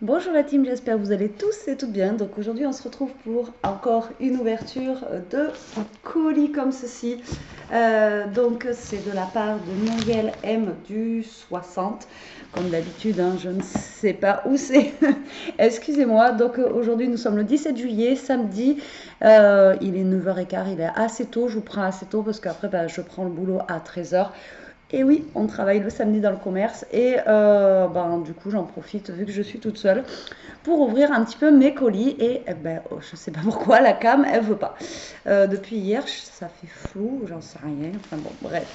Bonjour la team, j'espère que vous allez tous et toutes bien. Donc aujourd'hui on se retrouve pour encore une ouverture de colis comme ceci. Donc c'est de la part de Muriel M du 60. Comme d'habitude, hein, je ne sais pas où c'est. Excusez-moi. Donc aujourd'hui nous sommes le 17 juillet, samedi. Il est 9h15, il est assez tôt. Je vous prends assez tôt parce qu'après je prends le boulot à 13h. Et oui, on travaille le samedi dans le commerce et du coup j'en profite vu que je suis toute seule pour ouvrir un petit peu mes colis et je sais pas pourquoi la cam elle veut pas. Depuis hier ça fait flou, j'en sais rien, enfin bon bref.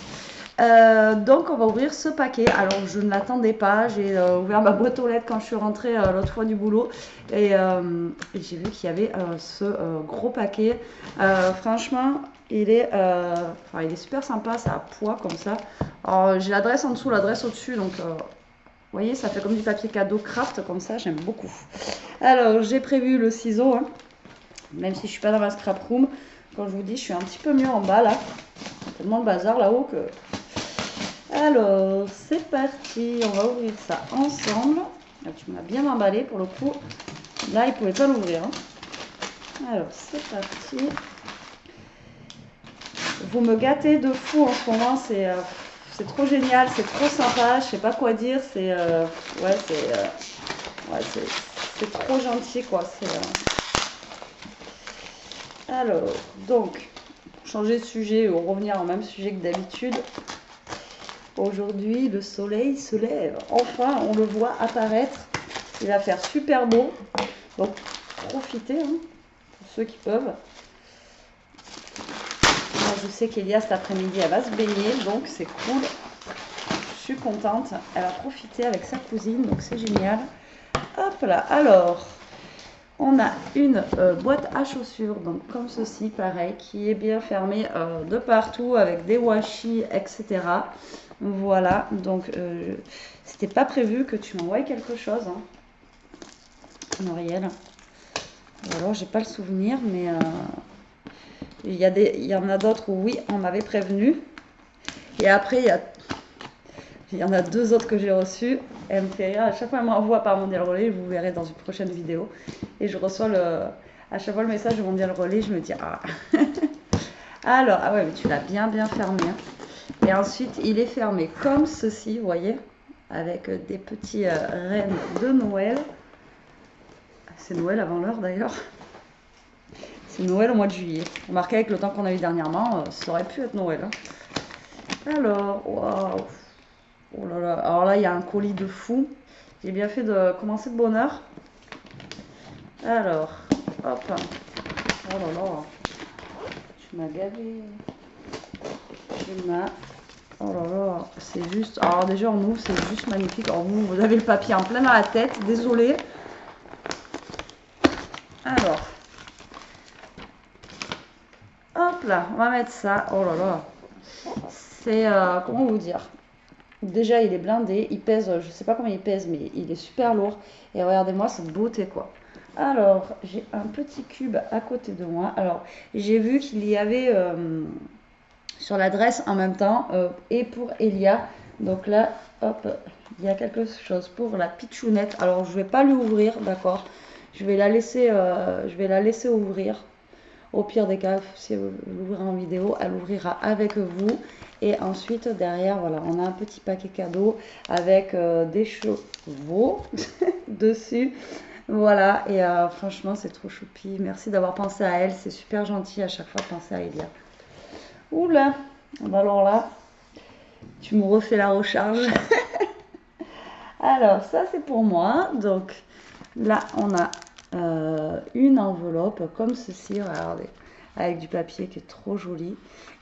Donc on va ouvrir ce paquet. Alors je ne l'attendais pas, j'ai ouvert ma boîte aux lettres quand je suis rentrée l'autre fois du boulot et j'ai vu qu'il y avait ce gros paquet. Franchement il est super sympa, c'est à poids comme ça. Alors j'ai l'adresse en dessous, l'adresse au-dessus, donc vous voyez ça fait comme du papier cadeau craft comme ça, j'aime beaucoup. Alors j'ai prévu le ciseau, hein, même si je suis pas dans la scrap room. Quand je vous dis je suis un petit peu mieux en bas là, tellement le bazar là-haut que... Alors, c'est parti, on va ouvrir ça ensemble. Là, tu m'as bien emballé pour le coup. Là, il ne pouvait pas l'ouvrir. Hein. Alors, c'est parti. Vous me gâtez de fou en ce moment, c'est trop génial, c'est trop sympa, je sais pas quoi dire, c'est trop gentil quoi. Alors, donc, pour changer de sujet ou revenir au même sujet que d'habitude, aujourd'hui, le soleil se lève. Enfin, on le voit apparaître. Il va faire super beau. Donc, profitez, hein, pour ceux qui peuvent. Moi, je sais qu'Elia, cet après-midi, elle va se baigner. Donc, c'est cool. Je suis contente. Elle va profiter avec sa cousine. Donc, c'est génial. Hop là. Alors, on a une boîte à chaussures. Donc, comme ceci, pareil, qui est bien fermée de partout avec des washi, etc. Voilà, donc c'était pas prévu que tu m'envoies quelque chose, hein, Muriel. Ou alors j'ai pas le souvenir, mais il y en a d'autres où oui, on m'avait prévenu. Et après, il y en a deux autres que j'ai reçus. Elle me fait rire. À chaque fois, elle m'envoie par Mondial Relais. Vous verrez dans une prochaine vidéo. Et je reçois à chaque fois le message de Mondial Relais. Je me dis, ah. Alors, ah ouais, mais tu l'as bien, bien fermé. Hein. Et ensuite, il est fermé comme ceci, vous voyez, avec des petits rennes de Noël. C'est Noël avant l'heure d'ailleurs. C'est Noël au mois de juillet. Remarquez avec le temps qu'on a eu dernièrement, ça aurait pu être Noël. Hein. Alors, waouh. Oh là là. Alors là, il y a un colis de fou. J'ai bien fait de commencer de bonne heure. Alors, hop. Oh là là. Tu m'as gavé. Tu m'as... Oh là là, c'est juste... Alors déjà, en ouvre, c'est juste magnifique. Alors vous avez le papier en plein dans la tête. Désolée. Alors, hop là, on va mettre ça. Oh là là. C'est... comment vous dire? Déjà, il est blindé. Il pèse, je sais pas combien il pèse, mais il est super lourd. Et regardez-moi cette beauté, quoi. Alors, j'ai un petit cube à côté de moi. Alors, j'ai vu qu'il y avait sur l'adresse en même temps et pour Elia. Donc là, hop, il y a quelque chose pour la pitchounette. Alors, je vais pas lui ouvrir, d'accord. Je vais la laisser ouvrir. Au pire des cas, si elle l'ouvrira en vidéo, elle ouvrira avec vous. Et ensuite, derrière, voilà, on a un petit paquet cadeau avec des chevaux dessus. Voilà, et franchement, c'est trop choupi. Merci d'avoir pensé à elle. C'est super gentil à chaque fois de penser à Elia. Oula, alors là, tu me refais la recharge. Alors, ça, c'est pour moi. Donc, là, on a une enveloppe comme ceci, regardez, avec du papier qui est trop joli.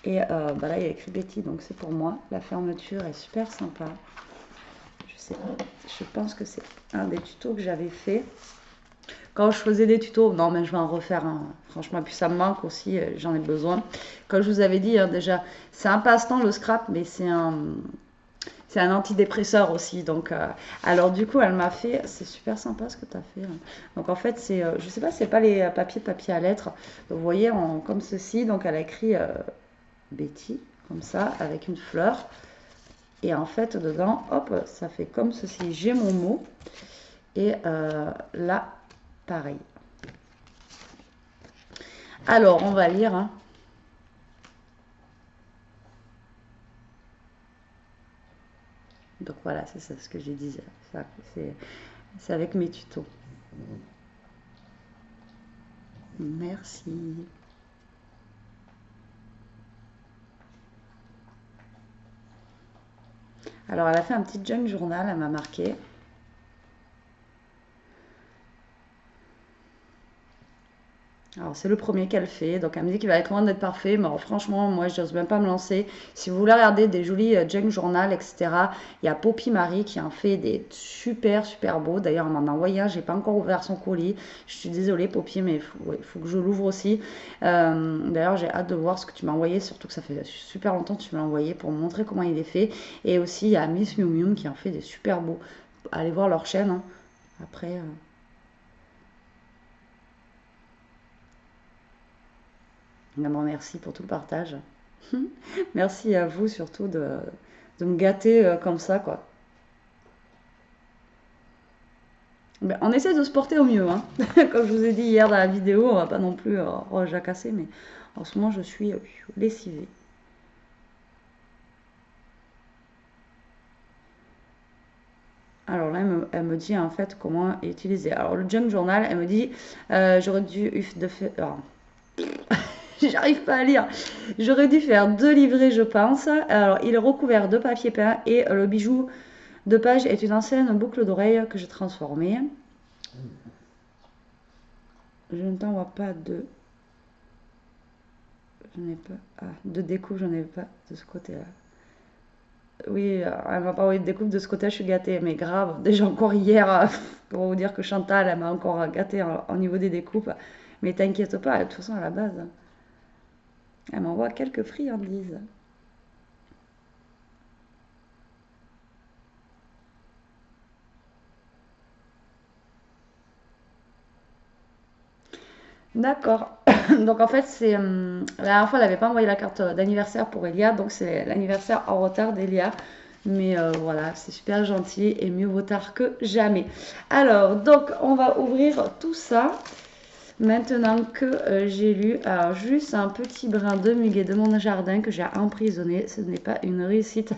Et là, il y a écrit Betty, donc c'est pour moi. La fermeture est super sympa. Je pense que c'est un des tutos que j'avais fait. Quand je faisais des tutos, non, mais je vais en refaire un. Franchement, puis ça me manque aussi, j'en ai besoin. Comme je vous avais dit, hein, déjà, c'est un passe-temps le scrap, mais c'est un antidépresseur aussi. Donc, alors du coup, elle m'a fait, c'est super sympa ce que tu as fait. Hein. Donc en fait, je sais pas, c'est pas les papier à lettres. Donc, vous voyez, comme ceci. Donc elle a écrit Betty, comme ça, avec une fleur. Et en fait, dedans, hop, ça fait comme ceci. J'ai mon mot. Et là, pareil. Alors, on va lire. Hein. Donc voilà, c'est ça ce que j'ai dit. C'est avec mes tutos. Merci. Alors, elle a fait un petit junk journal, elle m'a marqué. Alors, c'est le premier qu'elle fait, donc elle me dit qu'il va être loin d'être parfait, mais alors, franchement, moi, je n'ose même pas me lancer. Si vous voulez regarder des jolis junk journal, etc., il y a Poppy Marie qui en fait des super, super beaux. D'ailleurs, elle m'en a envoyé un, j'ai pas encore ouvert son colis. Je suis désolée, Poppy, mais faut que je l'ouvre aussi. D'ailleurs, j'ai hâte de voir ce que tu m'as envoyé, surtout que ça fait super longtemps que tu m'as envoyé pour me montrer comment il est fait. Et aussi, il y a Miss Miu Miu qui en fait des super beaux. Allez voir leur chaîne, hein. Après... merci pour tout le partage. Merci à vous surtout de me gâter comme ça, quoi. Ben, on essaie de se porter au mieux, hein. Comme je vous ai dit hier dans la vidéo, on va pas non plus jacasser, mais en ce moment je suis lessivée. Alors là, elle me dit en fait comment utiliser. Alors le junk journal, elle me dit j'aurais dû de faire. J'arrive pas à lire. J'aurais dû faire 2 livrets, je pense. Alors, il est recouvert de papier peint et le bijou de page est une ancienne boucle d'oreille que j'ai transformée. Je ne t'en vois pas de... Je n'ai pas... Ah, de découpe, je n'en ai pas de ce côté-là. Oui, elle m'a pas envoyé de découpe de ce côté, je suis gâtée. Mais grave, déjà encore hier, pour vous dire que Chantal, elle m'a encore gâtée au niveau des découpes. Mais t'inquiète pas, de toute façon, à la base, elle m'envoie quelques friandises. D'accord. Donc en fait, c'est la dernière fois, elle n'avait pas envoyé la carte d'anniversaire pour Elia, donc c'est l'anniversaire en retard d'Elia. Mais voilà, c'est super gentil et mieux vaut tard que jamais. Alors, donc on va ouvrir tout ça maintenant que j'ai lu. Alors, juste un petit brin de muguet de mon jardin que j'ai emprisonné. Ce n'est pas une réussite.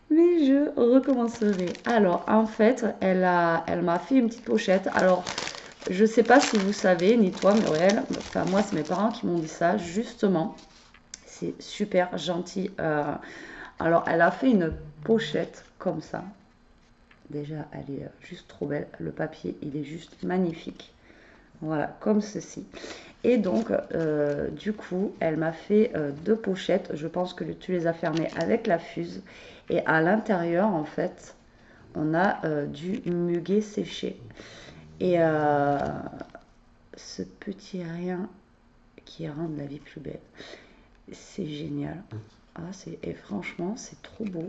Mais je recommencerai. Alors, en fait, elle m'a fait une petite pochette. Alors, je sais pas si vous savez, ni toi, Muriel, enfin moi, c'est mes parents qui m'ont dit ça, justement. C'est super gentil. Alors, elle a fait une pochette comme ça. Déjà, elle est juste trop belle. Le papier, il est juste magnifique. Voilà, comme ceci. Et donc, du coup, elle m'a fait 2 pochettes. Je pense que tu les as fermées avec la fuse. Et à l'intérieur, en fait, on a du muguet séché. Et ce petit rien qui rend la vie plus belle. C'est génial. Ah, et franchement, c'est trop beau.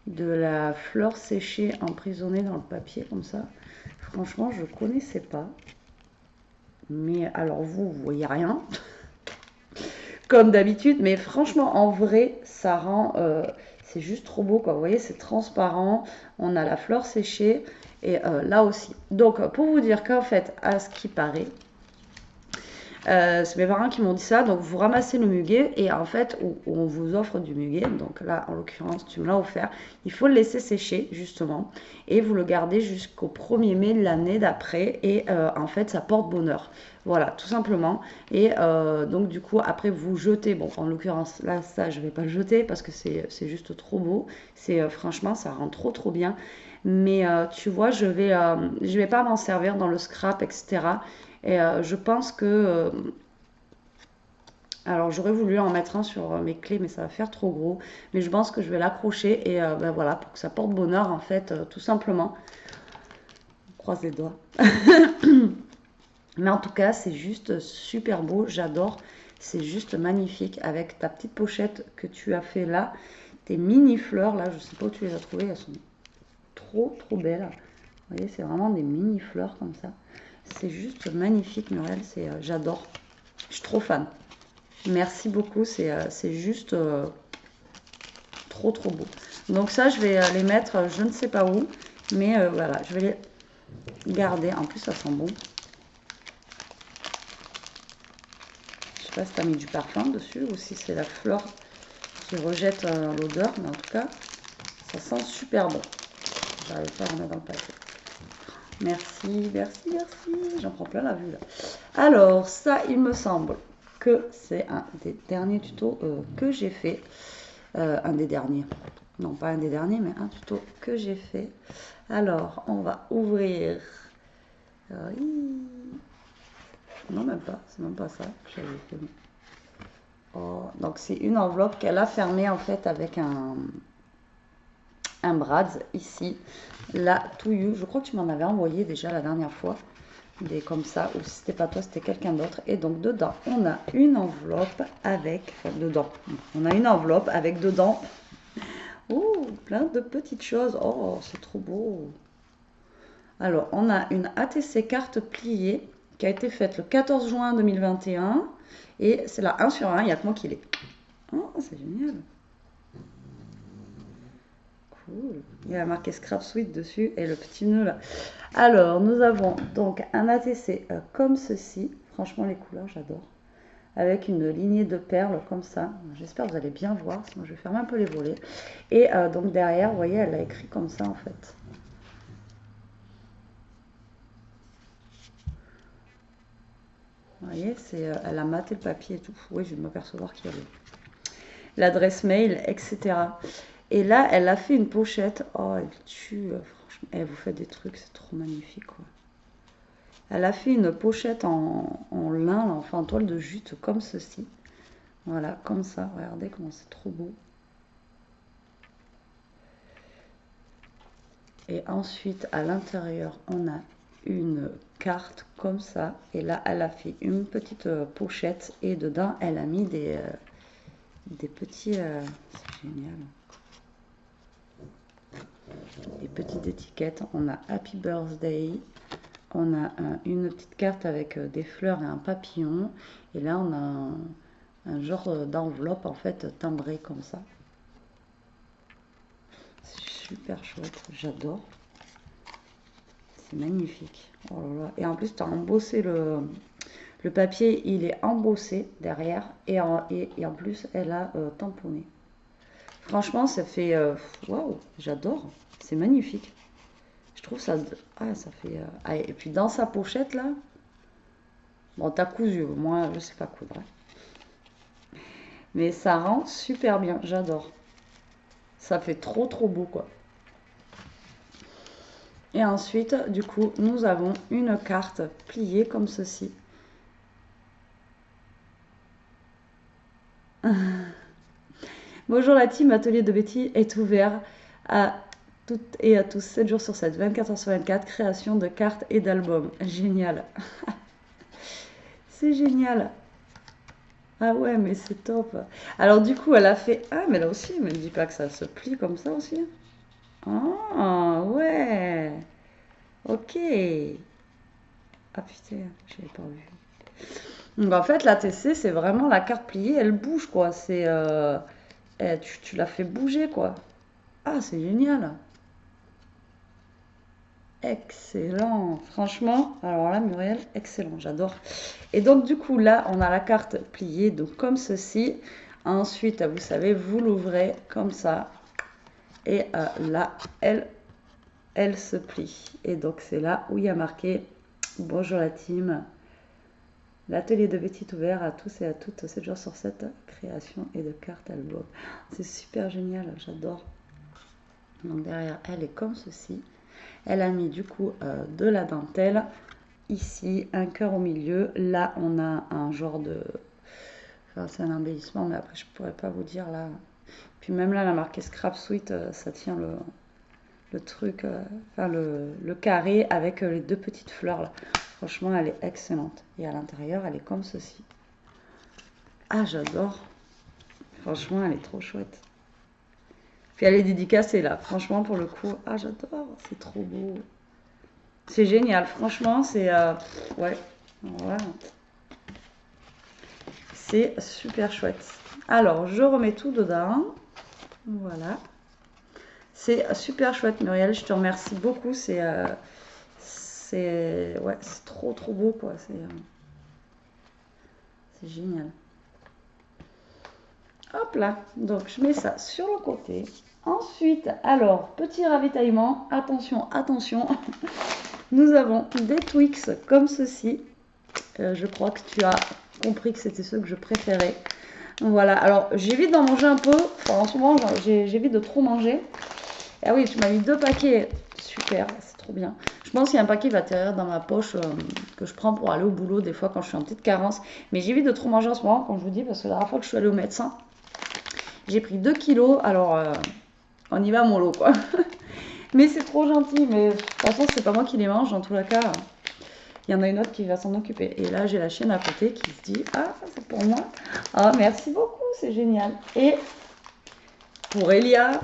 De la fleur séchée emprisonnée dans le papier comme ça. Franchement, je ne connaissais pas. Mais alors vous voyez rien. Comme d'habitude. Mais franchement, en vrai, ça rend... c'est juste trop beau, quoi. Vous voyez, c'est transparent. On a la fleur séchée. Et là aussi. Donc, pour vous dire qu'en fait, à ce qui paraît, c'est mes parents qui m'ont dit ça. Donc, vous ramassez le muguet et en fait, on vous offre du muguet. Donc là, en l'occurrence, tu me l'as offert. Il faut le laisser sécher, justement. Et vous le gardez jusqu'au 1er mai de l'année d'après. Et en fait, ça porte bonheur. Voilà, tout simplement. Et donc, du coup, après, vous jetez. Bon, en l'occurrence, là, ça, je ne vais pas le jeter parce que c'est juste trop beau. Franchement, ça rend trop, trop bien. Mais tu vois, je vais pas m'en servir dans le scrap, etc. Et je pense que... alors j'aurais voulu en mettre un sur mes clés, mais ça va faire trop gros. Mais je pense que je vais l'accrocher et ben voilà, pour que ça porte bonheur en fait, tout simplement. On croise les doigts. Mais en tout cas, c'est juste super beau, j'adore. C'est juste magnifique avec ta petite pochette que tu as fait là. Tes mini fleurs là, je sais pas où tu les as trouvées, elles sont trop trop belles. Vous voyez, c'est vraiment des mini fleurs comme ça. C'est juste magnifique, Muriel. J'adore. Je suis trop fan. Merci beaucoup. C'est juste trop, trop beau. Donc ça, je vais les mettre je ne sais pas où. Mais voilà, je vais les garder. En plus, ça sent bon. Je sais pas si tu as mis du parfum dessus ou si c'est la fleur qui rejette l'odeur. Mais en tout cas, ça sent super bon. J'arrive pas à remettre dans le paquet. Merci, merci, merci. J'en prends plein la vue là. Alors, ça, il me semble que c'est un des derniers tutos que j'ai fait. Un des derniers. Non, pas un des derniers, mais un tuto que j'ai fait. Alors, on va ouvrir. Non, même pas. C'est même pas ça que j'avais fait. Oh, donc, c'est une enveloppe qu'elle a fermée en fait avec un Brads ici. La To You. Je crois que tu m'en avais envoyé déjà la dernière fois. Des comme ça, ou si c'était pas toi, c'était quelqu'un d'autre. Et donc dedans, on a une enveloppe avec, enfin, dedans, on a une enveloppe avec dedans, oh, plein de petites choses. Oh, c'est trop beau. Alors, on a une ATC carte pliée qui a été faite le 14 juin 2021 et c'est la 1 sur 1, il n'y a que moi qui l'ai. Oh, c'est génial. Cool. Il y a marqué Scrap Suite dessus et le petit nœud là. Alors, nous avons donc un ATC comme ceci. Franchement, les couleurs, j'adore. Avec une lignée de perles comme ça. J'espère que vous allez bien voir, sinon je vais fermer un peu les volets. Et donc derrière, vous voyez, elle a écrit comme ça en fait. Vous voyez, elle a maté le papier et tout. Oui, je vais m'apercevoir qu'il y avait l'adresse mail, etc. Et là, elle a fait une pochette. Oh, elle tue, franchement. Elle vous fait des trucs, c'est trop magnifique, quoi. Elle a fait une pochette en lin, là, enfin en toile de jute, comme ceci. Voilà, comme ça. Regardez comment c'est trop beau. Et ensuite, à l'intérieur, on a une carte comme ça. Et là, elle a fait une petite pochette. Et dedans, elle a mis des petits... c'est génial. Des petites étiquettes. On a Happy Birthday. On a une petite carte avec des fleurs et un papillon. Et là, on a un genre d'enveloppe, en fait, timbrée comme ça. C'est super chouette. J'adore. C'est magnifique. Oh là là. Et en plus, tu as embossé le papier, il est embossé derrière. Et en plus, elle a tamponné. Franchement, ça fait... Waouh, j'adore. C'est magnifique. Je trouve ça... Ah, ça fait... Ah, et puis dans sa pochette, là... Bon, t'as cousu. Moi, je sais pas coudre. Mais ça rend super bien. J'adore. Ça fait trop, trop beau, quoi. Et ensuite, du coup, nous avons une carte pliée comme ceci. Bonjour la team, Atelier de Betty est ouvert à toutes et à tous 7 jours sur 7, 24 heures sur 24, création de cartes et d'albums. Génial. C'est génial. Ah ouais, mais c'est top. Alors du coup, elle a fait... Ah, mais là aussi, mais ne dis pas que ça se plie comme ça aussi. Ah, ouais. Ok. Ah putain, je l'avais pas vu. Donc en fait, la TC, c'est vraiment la carte pliée, elle bouge quoi. C'est... tu la fais bouger quoi. Ah, c'est génial. Excellent. Franchement, alors là, Muriel, excellent, j'adore. Et donc, du coup, là, on a la carte pliée, donc comme ceci. Ensuite, vous savez, vous l'ouvrez comme ça. Et là, elle se plie. Et donc, c'est là où il y a marqué « Bonjour la team ». L'atelier de Betty est ouvert à tous et à toutes 7 jours sur 7, création et de cartes album. C'est super génial, j'adore. Donc derrière, elle est comme ceci. Elle a mis du coup de la dentelle. Ici, un cœur au milieu. Là, on a un genre de... Enfin, c'est un embellissement, mais après, je ne pourrais pas vous dire là. Puis même là, la marqué Scrap Suite, ça tient le truc, enfin le carré avec les deux petites fleurs là. Franchement, elle est excellente. Et à l'intérieur, elle est comme ceci. Ah, j'adore. Franchement, elle est trop chouette. Puis elle est dédicacée là. Franchement, pour le coup, ah, j'adore. C'est trop beau. C'est génial. Franchement, c'est... ouais. Voilà. C'est super chouette. Alors, je remets tout dedans. Voilà. C'est super chouette, Muriel. Je te remercie beaucoup. Ouais, c'est trop trop beau, quoi. C'est génial. Hop là. Donc, je mets ça sur le côté. Ensuite, alors, petit ravitaillement. Attention, attention. Nous avons des Twix comme ceci. Je crois que tu as compris que c'était ceux que je préférais. Voilà, alors j'évite d'en manger un peu. Enfin, en ce moment, j'évite de trop manger. Ah oui, tu m'as mis 2 paquets. Super, c'est trop bien. Je pense qu'il y a un paquet qui va atterrir dans ma poche que je prends pour aller au boulot des fois quand je suis en petite carence. Mais j'évite de trop manger en ce moment, comme je vous dis, parce que la dernière fois que je suis allée au médecin, j'ai pris 2 kilos. Alors, on y va mollo, quoi. Mais c'est trop gentil. Mais de toute façon, c'est pas moi qui les mange. Dans tous les cas, il y en a une autre qui va s'en occuper. Et là, j'ai la chienne à côté qui se dit, ah, c'est pour moi. Ah, merci beaucoup, c'est génial. Et pour Elia,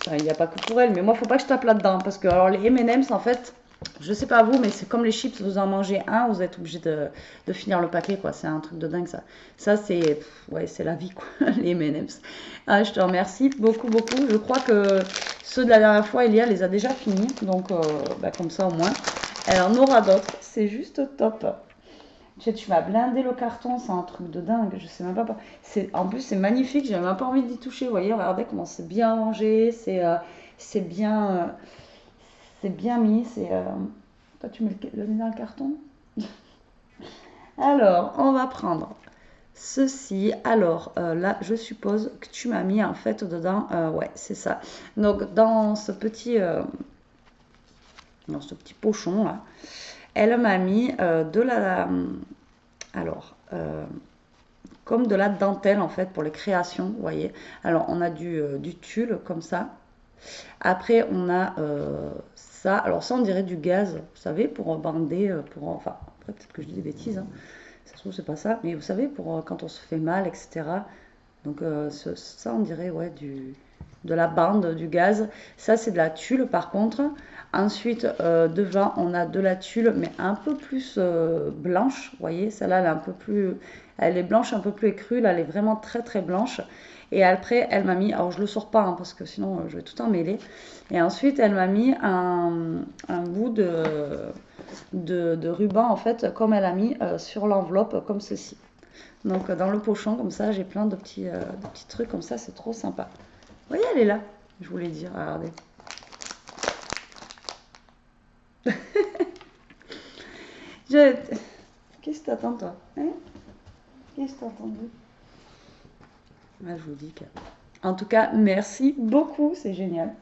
enfin, il n'y a pas que pour elle, mais moi, faut pas que je tape là-dedans. Parce que, alors, les M&M's, en fait, je sais pas vous, mais c'est comme les chips, vous en mangez un, vous êtes obligé de finir le paquet, quoi. C'est un truc de dingue, ça. Ça, ouais, c'est la vie, quoi, les M&M's. Ah, je te remercie beaucoup, beaucoup. Je crois que ceux de la dernière fois, Elia les a déjà finis. Donc, bah, comme ça, au moins, elle en aura d'autres. C'est juste top. Tu m'as blindé le carton, c'est un truc de dingue. Je sais même pas. En plus, c'est magnifique. J'ai même pas envie d'y toucher. Vous voyez, regardez comment c'est bien rangé. C'est bien, c'est bien mis. Toi, tu mets le nez dans le carton. Alors, on va prendre ceci. Alors, là, je suppose que tu m'as mis en fait dedans. Ouais, c'est ça. Donc, dans ce petit pochon là, elle m'a mis de la. Alors, comme de la dentelle en fait pour les créations, vous voyez. Alors, on a du tulle comme ça. Après, on a ça. Alors, ça, on dirait du gaz, vous savez, pour bander, enfin, après, peut-être que je dis des bêtises, hein. Ça se trouve, c'est pas ça. Mais vous savez, pour quand on se fait mal, etc. Donc, ça, on dirait, ouais, de la bande, du gaz. Ça, c'est de la tulle, par contre. Ensuite, devant, on a de la tulle, mais un peu plus blanche. Vous voyez, celle-là, elle est un peu plus. Elle est blanche, un peu plus écrue. Là, elle est vraiment très, très blanche. Et après, elle m'a mis. Alors, je le sors pas, hein, parce que sinon, je vais tout emmêler. Et ensuite, elle m'a mis un bout de ruban, en fait, comme elle a mis sur l'enveloppe, comme ceci. Donc, dans le pochon, comme ça, j'ai plein de petits trucs comme ça. C'est trop sympa. Vous voyez, elle est là. Je voulais dire, regardez. Qu'est-ce que t'attends, toi, hein? Qu'est-ce que t'as entendu? Là, je vous dis que. En tout cas, merci beaucoup, c'est génial.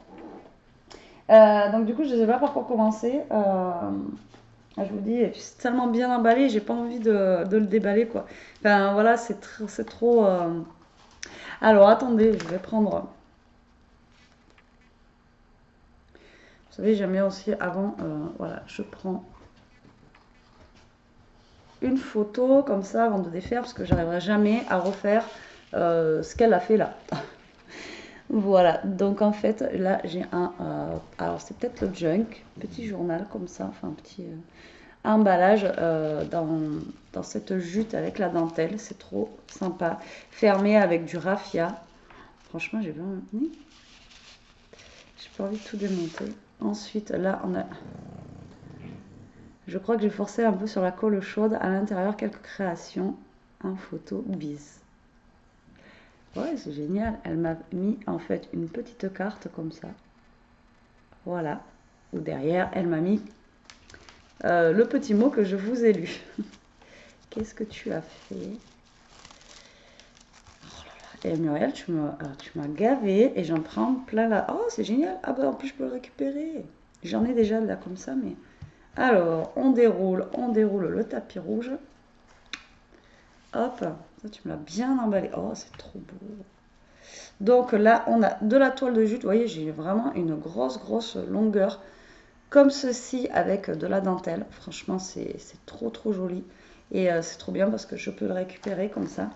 Donc, du coup, je ne sais pas par quoi commencer. Je vous dis, c'est tellement bien emballé, j'ai pas envie de le déballer, quoi. Enfin, voilà, c'est trop. Alors, attendez, je vais prendre. Vous savez, j'aime bien aussi avant, voilà, je prends une photo comme ça avant de défaire parce que j'arriverai jamais à refaire ce qu'elle a fait là. Voilà, donc en fait là j'ai alors c'est peut-être le junk, petit journal comme ça, enfin un petit emballage dans cette jute avec la dentelle, c'est trop sympa, fermé avec du raffia. Franchement j'ai pas envie de tout démonter. Ensuite là on a. Je crois que j'ai forcé un peu sur la colle chaude. À l'intérieur, quelques créations en photo bis. Ouais, c'est génial. Elle m'a mis en fait une petite carte comme ça. Voilà. Ou derrière, elle m'a mis le petit mot que je vous ai lu. Qu'est-ce que tu as fait? Oh là là. Et Muriel, tu m'as gavé et j'en prends plein là. Oh, c'est génial. Ah bah en plus, je peux le récupérer. J'en ai déjà là comme ça, mais. Alors, on déroule le tapis rouge. Hop, ça tu me l'as bien emballé. Oh, c'est trop beau. Donc là, on a de la toile de jute. Vous voyez, j'ai vraiment une grosse longueur. Comme ceci avec de la dentelle. Franchement, c'est trop joli. Et c'est trop bien parce que je peux le récupérer comme ça.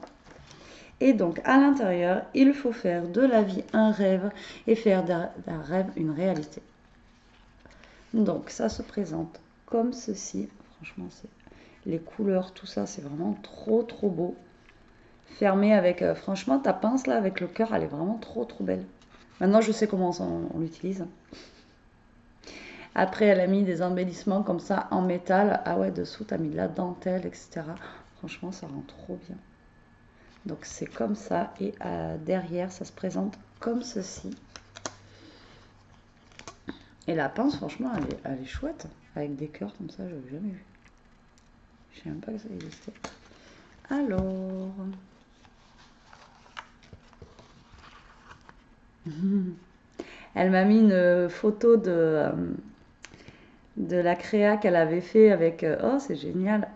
Et donc, à l'intérieur, il faut faire de la vie un rêve et faire d'un rêve une réalité. Donc, ça se présente comme ceci. Franchement, les couleurs, tout ça, c'est vraiment trop beau. Fermé avec, franchement, ta pince là, avec le cœur, elle est vraiment trop belle. Maintenant, je sais comment on l'utilise. Après, elle a mis des embellissements comme ça en métal. Ah ouais, dessous, tu as mis de la dentelle, etc. Franchement, ça rend trop bien. Donc, c'est comme ça. Et derrière, ça se présente comme ceci. Et la pince, franchement, elle est chouette. Avec des cœurs comme ça, je n'avais jamais vu. Je ne sais même pas que ça existait. Alors... Elle m'a mis une photo de la créa qu'elle avait fait avec... oh, c'est génial.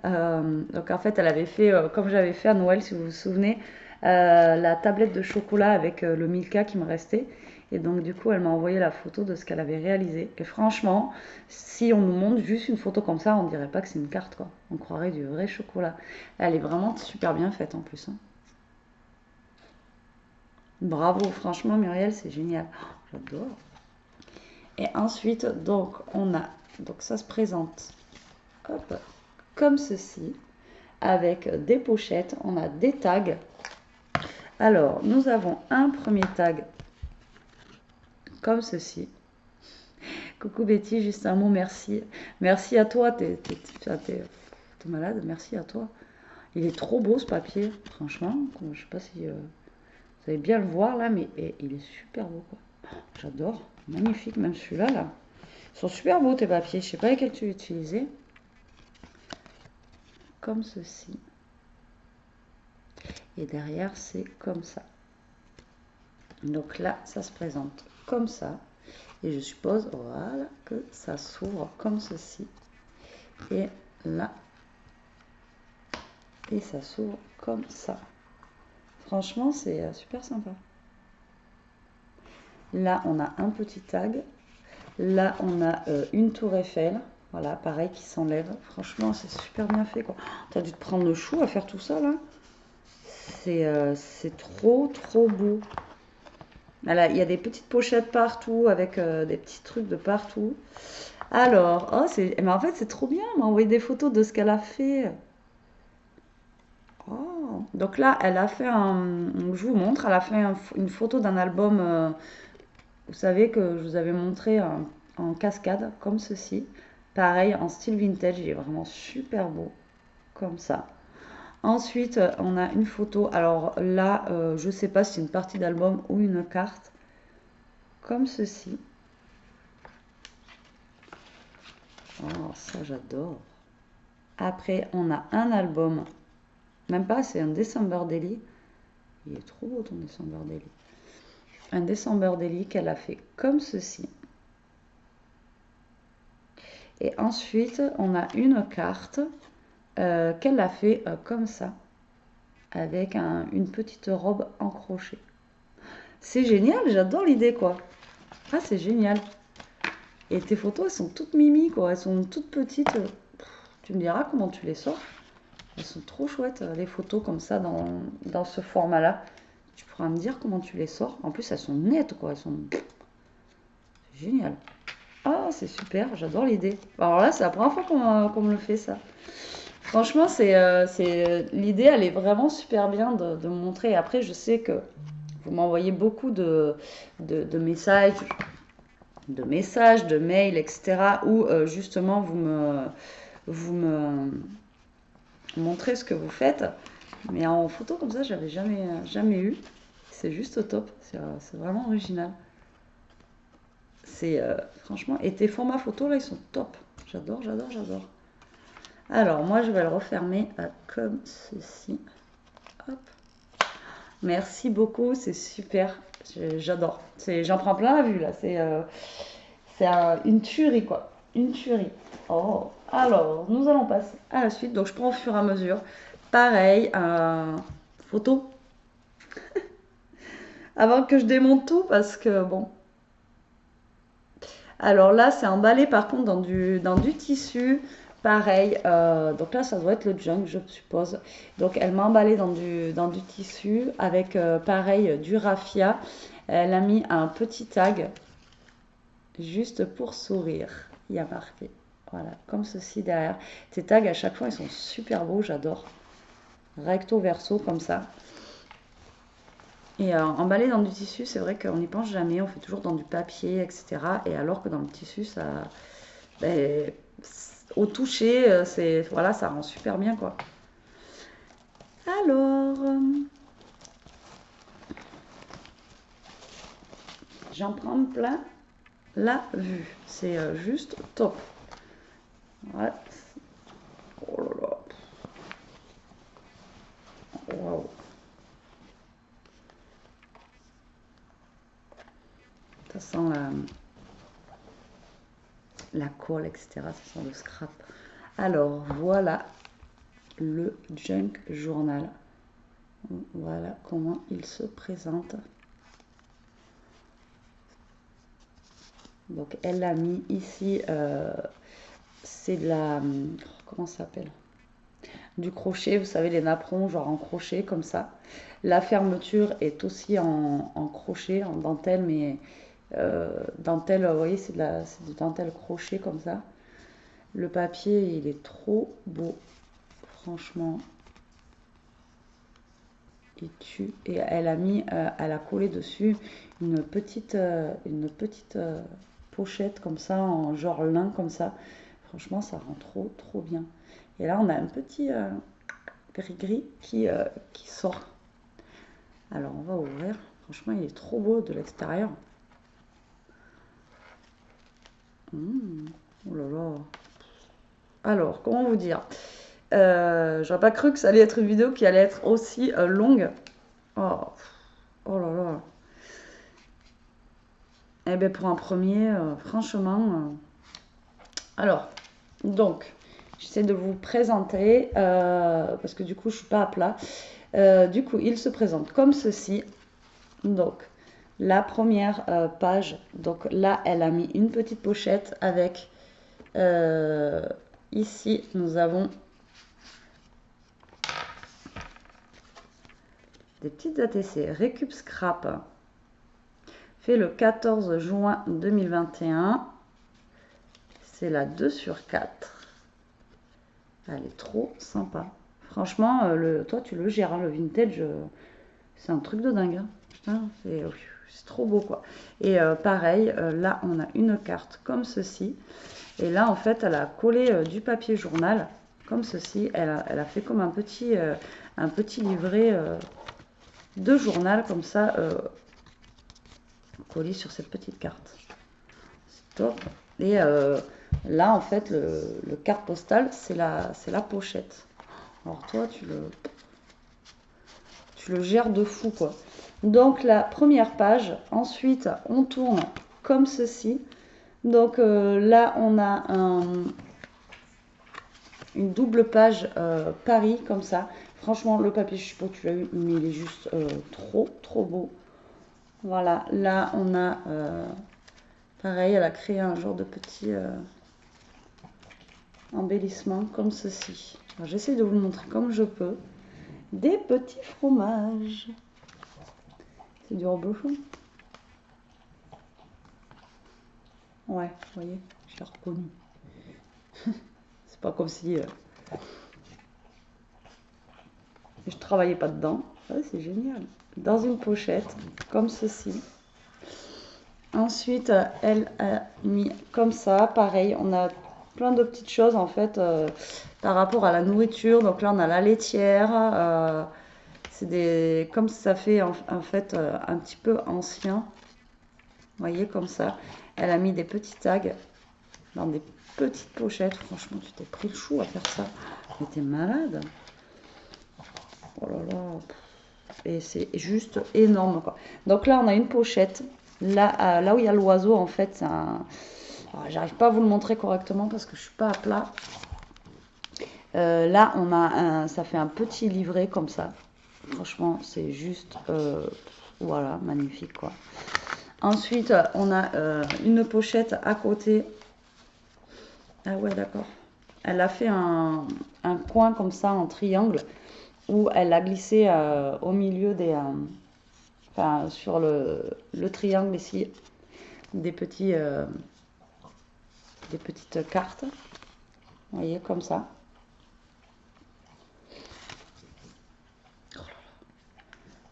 Donc en fait, elle avait fait, comme j'avais fait à Noël, si vous vous souvenez, la tablette de chocolat avec le Milka qui me restait. Et donc du coup, elle m'a envoyé la photo de ce qu'elle avait réalisé. Et franchement, si on nous montre juste une photo comme ça, on dirait pas que c'est une carte, quoi. On croirait du vrai chocolat. Elle est vraiment super bien faite en plus, hein. Bravo, franchement, Muriel, c'est génial. Oh, j'adore. Et ensuite, donc, donc ça se présente, hop, comme ceci, avec des pochettes. On a des tags. Alors, nous avons un premier tag, comme ceci. Coucou Betty, juste un mot, merci. Merci à toi, t'es malade, merci à toi. Il est trop beau ce papier, franchement. Je sais pas si vous allez bien le voir là, mais il est super beau, quoi. Oh, j'adore, magnifique, même celui-là, là. Ils sont super beaux tes papiers, je sais pas lesquels tu utilisais. Comme ceci. Et derrière, c'est comme ça. Donc là, ça se présente comme ça. Et je suppose, voilà, que ça s'ouvre comme ceci. Et là, et ça s'ouvre comme ça. Franchement, c'est super sympa. Là, on a un petit tag. Là, on a une tour Eiffel. Voilà, pareil, qui s'enlève. Franchement, c'est super bien fait, quoi. T'as dû te prendre le chou à faire tout ça, là. C'est trop, trop beau. Voilà, il y a des petites pochettes partout avec des petits trucs de partout. Alors, oh, mais en fait, c'est trop bien. Elle m'a envoyé des photos de ce qu'elle a fait. Oh. Donc là, elle a fait je vous montre, elle a fait une photo d'un album, vous savez, que je vous avais montré en cascade, comme ceci. Pareil, en style vintage, il est vraiment super beau, comme ça. Ensuite, on a une photo. Alors là, je ne sais pas si c'est une partie d'album ou une carte, comme ceci. Oh, ça j'adore. Après, on a un album. Même pas, c'est un December Daily. Il est trop beau ton December Daily. Un December Daily qu'elle a fait comme ceci. Et ensuite, on a une carte qu'elle a fait comme ça. Avec une petite robe en crochet. C'est génial, j'adore l'idée, quoi. Ah, c'est génial. Et tes photos, elles sont toutes mimi, quoi. Elles sont toutes petites. Tu me diras comment tu les sors. Elles sont trop chouettes, les photos comme ça, dans ce format-là. Tu pourras me dire comment tu les sors. En plus, elles sont nettes, quoi. Elles sont... C'est génial. Ah, c'est super, j'adore l'idée. Alors là, c'est la première fois qu'on me le fait, ça. Franchement, l'idée, elle est vraiment super bien de me montrer. Après, je sais que vous m'envoyez beaucoup de messages, de mails, etc. où justement vous me montrez ce que vous faites. Mais en photo comme ça, j'avais jamais eu. C'est juste top. C'est vraiment original. Franchement, et tes formats photos là, ils sont top. J'adore, j'adore, j'adore. Alors, moi, je vais le refermer comme ceci. Hop. Merci beaucoup, c'est super. J'adore. J'en prends plein la vue là. C'est une tuerie, quoi. Une tuerie. Oh, alors, nous allons passer à la suite. Donc, je prends au fur et à mesure. Pareil, photo. Avant que je démonte tout, parce que bon. Alors là, c'est emballé par contre dans du tissu. Pareil, donc là, ça doit être le junk, je suppose. Donc, elle m'a emballé dans du tissu avec, pareil, du raffia. Elle a mis un petit tag juste pour sourire. Il y a marqué. Voilà, comme ceci derrière. Ces tags, à chaque fois, ils sont super beaux, j'adore. Recto verso, comme ça. Et emballer dans du tissu, c'est vrai qu'on n'y pense jamais, on fait toujours dans du papier, etc. Et alors que dans le tissu, ça, ben, au toucher, c'est, voilà, ça rend super bien, quoi. Alors, j'en prends plein la vue. C'est juste top. Ouais. Oh là là. Waouh. Ça sent la colle, etc. Ça sent le scrap. Alors, voilà le Junk Journal. Voilà comment il se présente. Donc, elle l'a mis ici. C'est de la... Comment ça s'appelle? Du crochet, vous savez, les napperons, genre en crochet, comme ça. La fermeture est aussi en crochet, en dentelle, mais dentelle, vous voyez, c'est de dentelle crochet, comme ça. Le papier, il est trop beau, franchement. Il tue. Et elle a mis, elle a collé dessus une petite pochette, comme ça, en genre lin, comme ça. Franchement, ça rend trop, trop bien. Et là, on a un petit gris-gris qui sort. Alors, on va ouvrir. Franchement, il est trop beau de l'extérieur. Oh là là. Alors, comment vous dire? J'aurais pas cru que ça allait être une vidéo qui allait être aussi longue. Oh, oh là là. Eh bien, pour un premier, franchement. Alors, donc, j'essaie de vous présenter, parce que du coup, je suis pas à plat. Du coup, il se présente comme ceci. Donc, la première page, donc là, elle a mis une petite pochette avec, ici, nous avons des petites ATC. Récup Scrap, fait le 14 juin 2021. C'est la 2 sur 4. Elle est trop sympa. Franchement, toi, tu le gères, hein, le vintage, c'est un truc de dingue. Hein. Putain, c'est trop beau, quoi. Et pareil, là, on a une carte comme ceci. Et là, en fait, elle a collé du papier journal, comme ceci. Elle a fait comme un petit livret de journal, comme ça, collé sur cette petite carte. C'est top. Et là, en fait, le carte postale, c'est la pochette. Alors toi, tu le gères de fou, quoi. Donc la première page, ensuite on tourne comme ceci. Donc là on a une double page Paris comme ça. Franchement le papier, je sais pas si tu l'as eu, mais il est juste trop trop beau. Voilà, là on a pareil, elle a créé un genre de petit embellissement comme ceci. J'essaie de vous le montrer comme je peux. Des petits fromages. C'est du reblochon. Ouais, vous voyez, je l'ai reconnu. C'est pas comme si je travaillais pas dedans. Ouais, c'est génial. Dans une pochette, comme ceci. Ensuite, elle a mis comme ça. Pareil, on a plein de petites choses en fait par rapport à la nourriture. Donc là, on a la laitière. C'est des, comme ça fait en fait un petit peu ancien. Vous voyez, comme ça. Elle a mis des petits tags dans des petites pochettes. Franchement, tu t'es pris le chou à faire ça. Mais t'es malade. Oh là là. Et c'est juste énorme, quoi. Donc là, on a une pochette. Là où il y a l'oiseau, en fait, c'est un... J'arrive pas à vous le montrer correctement parce que je suis pas à plat. Là, ça fait un petit livret comme ça. Franchement, c'est juste... voilà, magnifique, quoi. Ensuite, on a une pochette à côté. Ah ouais, d'accord. Elle a fait un coin comme ça en triangle où elle a glissé au milieu enfin, sur le triangle ici, des petites cartes. Vous voyez, comme ça.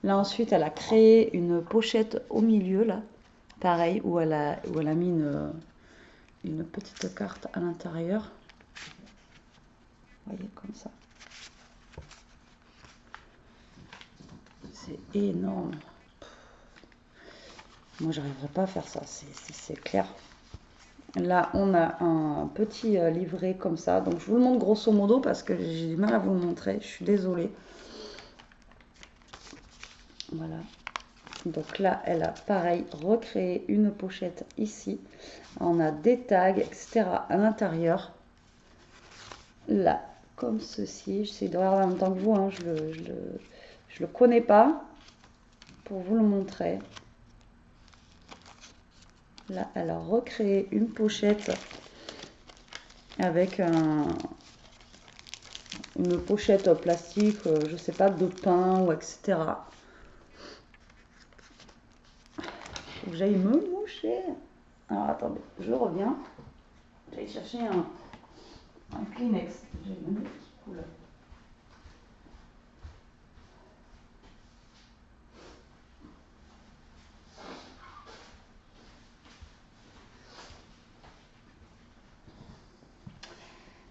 Là, ensuite, elle a créé une pochette au milieu, là. Pareil, où elle a mis une petite carte à l'intérieur. Vous voyez, comme ça. C'est énorme. Moi, j'arriverai pas à faire ça, c'est clair. Là, on a un petit livret comme ça. Donc, je vous le montre grosso modo parce que j'ai du mal à vous le montrer. Je suis désolée. Voilà. Donc là, elle a pareil recréé une pochette ici. On a des tags, etc. à l'intérieur. Là, comme ceci. J'essaie de regarder en même temps que vous. Hein. Je le connais pas pour vous le montrer. Là, elle a recréé une pochette avec une pochette plastique, je sais pas, de pain ou etc. Faut que j'aille me moucher. Alors attendez, je reviens. J'aille chercher un Kleenex. J'ai le nez qui coule.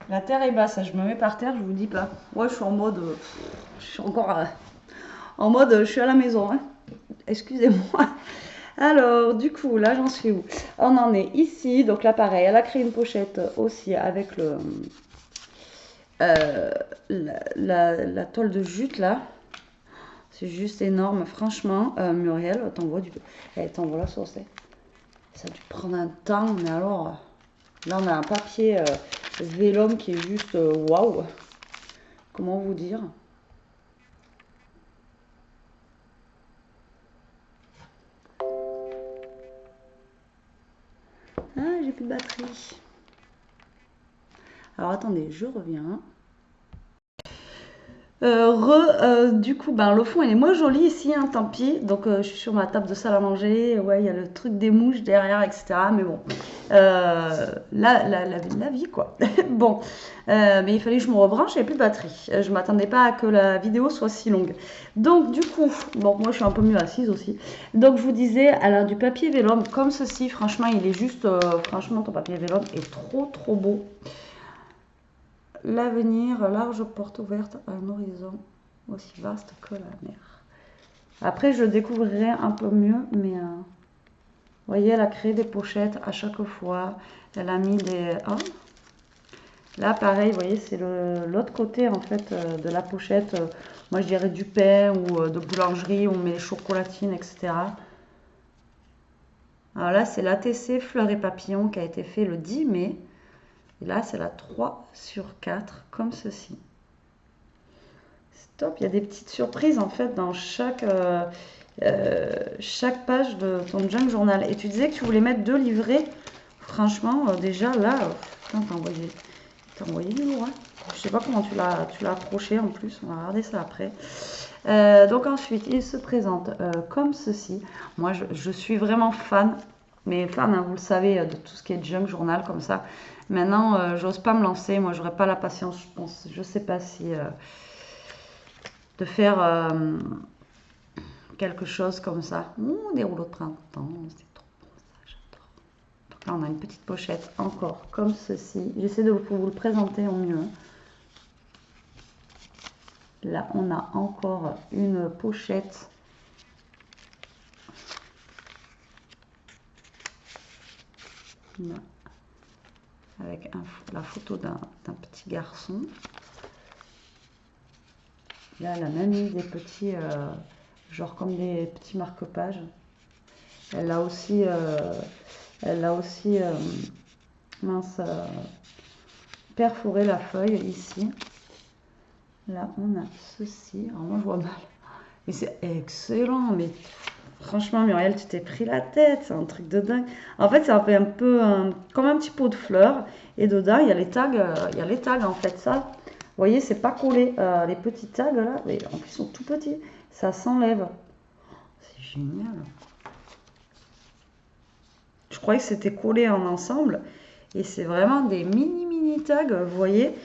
La terre est basse, je me mets par terre, je vous dis pas. Ouais, je suis en mode. Je suis encore en mode. Je suis à la maison. Hein. Excusez-moi. Alors, du coup, là, j'en suis où? On en est ici. Donc là, pareil, elle a créé une pochette aussi avec la toile de jute là. C'est juste énorme, franchement. Muriel, t'envoie la sauce. Ça a dû prendre un temps, mais alors. Là, on a un papier vélum qui est juste waouh. Comment vous dire? Ah, j'ai plus de batterie. Alors attendez, je reviens. Du coup, ben, le fond il est moins joli ici, hein, tant pis. Donc, je suis sur ma table de salle à manger. Ouais, il y a le truc des mouches derrière, etc. Mais bon, la vie, quoi. Bon, mais il fallait que je me rebranche, il n'y avait plus de batterie. Je m'attendais pas à que la vidéo soit si longue. Donc, du coup, bon, moi je suis un peu mieux assise aussi. Donc, je vous disais, elle a du papier vélum comme ceci. Franchement, il est juste, franchement, ton papier vélum est trop, trop beau. L'avenir, large porte ouverte à un horizon aussi vaste que la mer. Après, je découvrirai un peu mieux, mais vous voyez, elle a créé des pochettes à chaque fois. Elle a mis des... Oh. Là, pareil, vous voyez, c'est l'autre côté, en fait, de la pochette. Moi, je dirais du pain ou de boulangerie, on met les chocolatines, etc. Alors là, c'est l'ATC Fleurs et Papillons qui a été fait le 10 mai. Et là, c'est la 3/4, comme ceci. C'est top, il y a des petites surprises en fait dans chaque page de ton junk journal. Et tu disais que tu voulais mettre 2 livrets. Franchement, déjà là, t'as envoyé du lourd. Hein. Je sais pas comment tu l'as accroché en plus, on va regarder ça après. Donc ensuite, il se présente comme ceci. Moi, je suis vraiment fan, mais fan, hein, vous le savez, de tout ce qui est junk journal comme ça. Maintenant, j'ose pas me lancer. Moi, j'aurais pas la patience, je pense. Je sais pas si de faire quelque chose comme ça. Des rouleaux de printemps, c'est trop bon ça, j'adore. Donc là, on a une petite pochette encore comme ceci. J'essaie de vous le présenter au mieux. Là, on a encore une pochette. Là, avec la photo d'un petit garçon. Là, elle a même mis des petits, genre comme des petits marque-pages. Elle a aussi, mince, perforé la feuille ici. Là, on a ceci. Alors moi, je vois mal. Mais c'est excellent. Mais franchement, Muriel, tu t'es pris la tête. C'est un truc de dingue. En fait, ça fait un peu comme un petit pot de fleurs. Et dedans, il y a les tags. En fait. Ça, vous voyez, c'est pas collé. Les petits tags, là, mais en plus, ils sont tout petits. Ça s'enlève. C'est génial. Je croyais que c'était collé en ensemble. Et c'est vraiment des mini tags, vous voyez,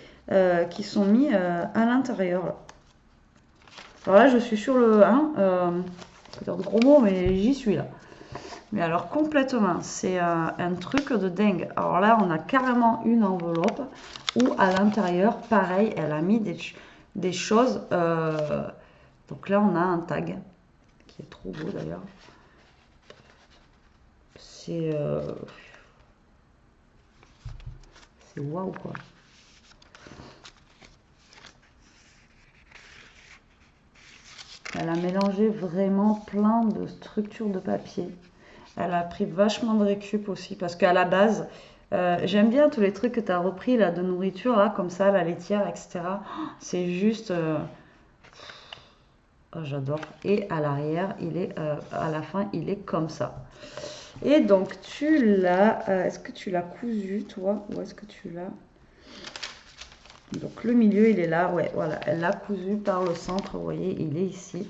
qui sont mis à l'intérieur. Alors là, je suis sur le 1. C'est un gros mot, mais j'y suis là. Mais alors complètement, c'est un truc de dingue. Alors là, on a carrément une enveloppe où à l'intérieur, pareil, elle a mis des choses. Donc là, on a un tag qui est trop beau d'ailleurs. C'est waouh quoi. Elle a mélangé vraiment plein de structures de papier. Elle a pris vachement de récup aussi parce qu'à la base, j'aime bien tous les trucs que tu as repris là de nourriture là comme ça, la laitière, etc. C'est juste, oh, j'adore. Et à l'arrière, à la fin, il est comme ça. Et donc tu l'as, est-ce que tu l'as cousu toi ou est-ce que tu l'as? Donc le milieu il est là, ouais, voilà, elle l'a cousu par le centre, vous voyez, il est ici.